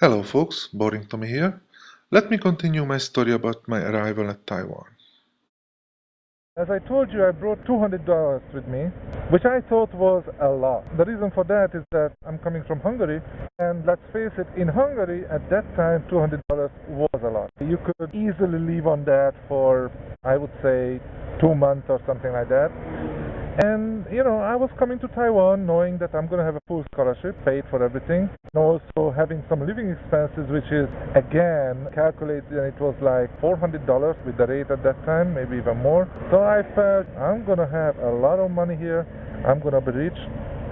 Hello folks, Boring Tommy here. Let me continue my story about my arrival at Taiwan. As I told you, I brought $200 with me, which I thought was a lot. The reason for that is that I'm coming from Hungary, and let's face it, in Hungary at that time, $200 was a lot. You could easily live on that for, I would say, 2 months or something like that. And, I was coming to Taiwan knowing that I'm going to have a full scholarship, paid for everything, and also having some living expenses, which is, again, calculated, and it was like $400 with the rate at that time, maybe even more. So I felt I'm going to have a lot of money here, I'm going to be rich,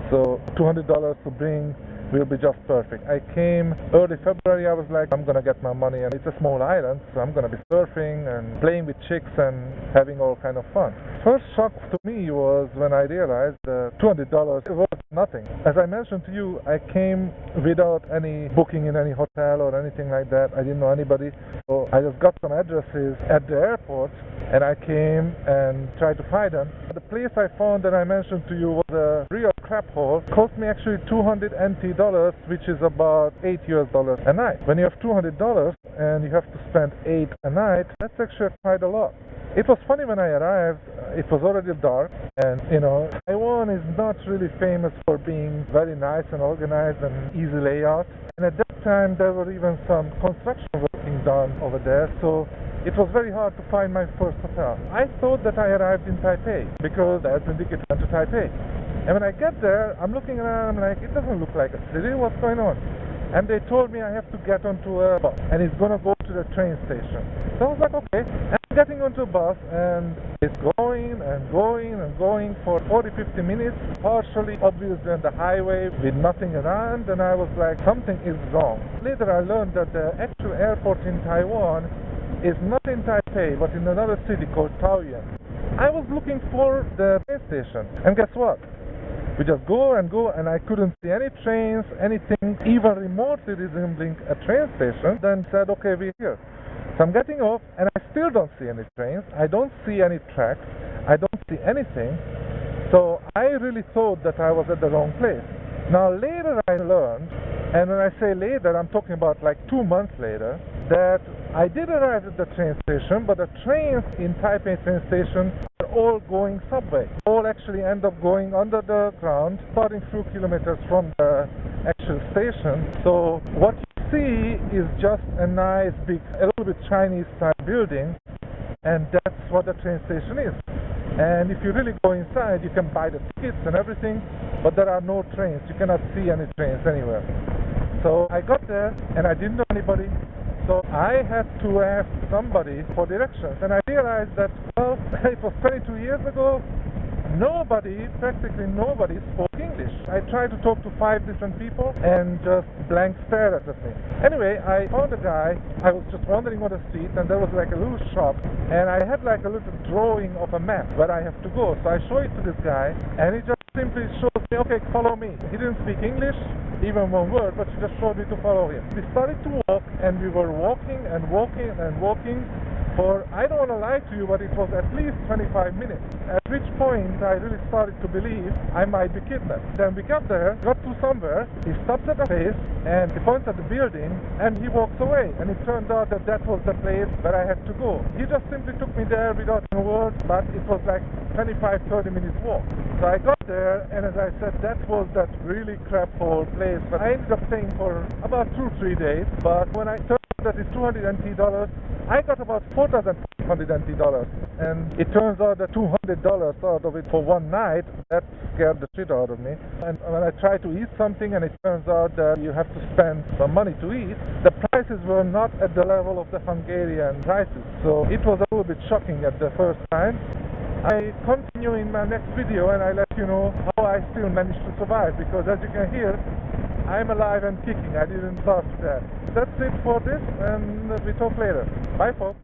so $200 to bring will be just perfect. I came early February. I was like, I'm gonna get my money, and it's a small island, so I'm gonna be surfing and playing with chicks and having all kind of fun. First shock to me was when I realized that $200 was nothing. As I mentioned to you, I came without any booking in any hotel or anything like that. I didn't know anybody, so I just got some addresses at the airport, and I came and tried to find them. The place I found that I mentioned to you was a real crap hole. It cost me actually $200 NT, which is about $8 a night. When you have $200 and you have to spend 8 a night, that's actually quite a lot. It was funny when I arrived, it was already dark, and Taiwan is not really famous for being very nice and organized and easy layout. And at that time there were even some construction working done over there, so it was very hard to find my first hotel. I thought that I arrived in Taipei because that's indicated to Taipei. And when I get there, I'm looking around, I'm like, it doesn't look like a city, what's going on? And they told me I have to get onto a bus, and it's gonna go to the train station. So I was like, okay. And I'm getting onto a bus, and it's going and going and going for 40-50 minutes, partially obviously on the highway with nothing around, and I was like, something is wrong. Later I learned that the actual airport in Taiwan is not in Taipei, but in another city called Taoyuan. I was looking for the train station, and guess what? We just go, and I couldn't see any trains, anything even remotely resembling a train station. Then said, okay, we're here. So I'm getting off, and I still don't see any trains. I don't see any tracks. I don't see anything. So I really thought that I was at the wrong place. Now later I learned, and when I say later, I'm talking about like 2 months later, that I did arrive at the train station, but the trains in Taipei train station are all going subway. All actually end up going under the ground, starting a few kilometers from the actual station. So what you see is just a nice big, a little bit Chinese style building, and that's what the train station is. And if you really go inside, you can buy the tickets and everything, but there are no trains. You cannot see any trains anywhere. So I got there, and I didn't know anybody. So I had to ask somebody for directions, and I realized that, well, it was 22 years ago. Practically nobody spoke English. I tried to talk to 5 different people, and just blank stare at me. Anyway, I found a guy. I was just wandering on the street, and there was like a little shop, and I had like a little drawing of a map where I have to go. So I show it to this guy, and he just simply shows me, okay, follow me. He didn't speak English, even one word, but he just showed me to follow him. We started to walk, and we were walking and walking and walking for, I don't want to lie to you, but it was at least 25 minutes. At which point I really started to believe I might be kidnapped. Then we got there, got to somewhere, he stopped at a place, and he points at the building, and he walks away. And it turned out that that was the place where I had to go. He just simply took me there without a word, but it was like 25-30 minutes walk. So I got there, and as I said, that was that really crap hole place. But I ended up staying for about 2-3 days, but when I turned that is $200 NT, I got about $4,500 NT, and it turns out that $200 out of it for one night, that scared the shit out of me. And when I tried to eat something, and it turns out that you have to spend some money to eat, the prices were not at the level of the Hungarian prices, so it was a little bit shocking at the first time. I continue in my next video, and I let you know how I still managed to survive, because as you can hear, I'm alive and kicking. I didn't start that. That's it for this, and we talk later. Bye folks.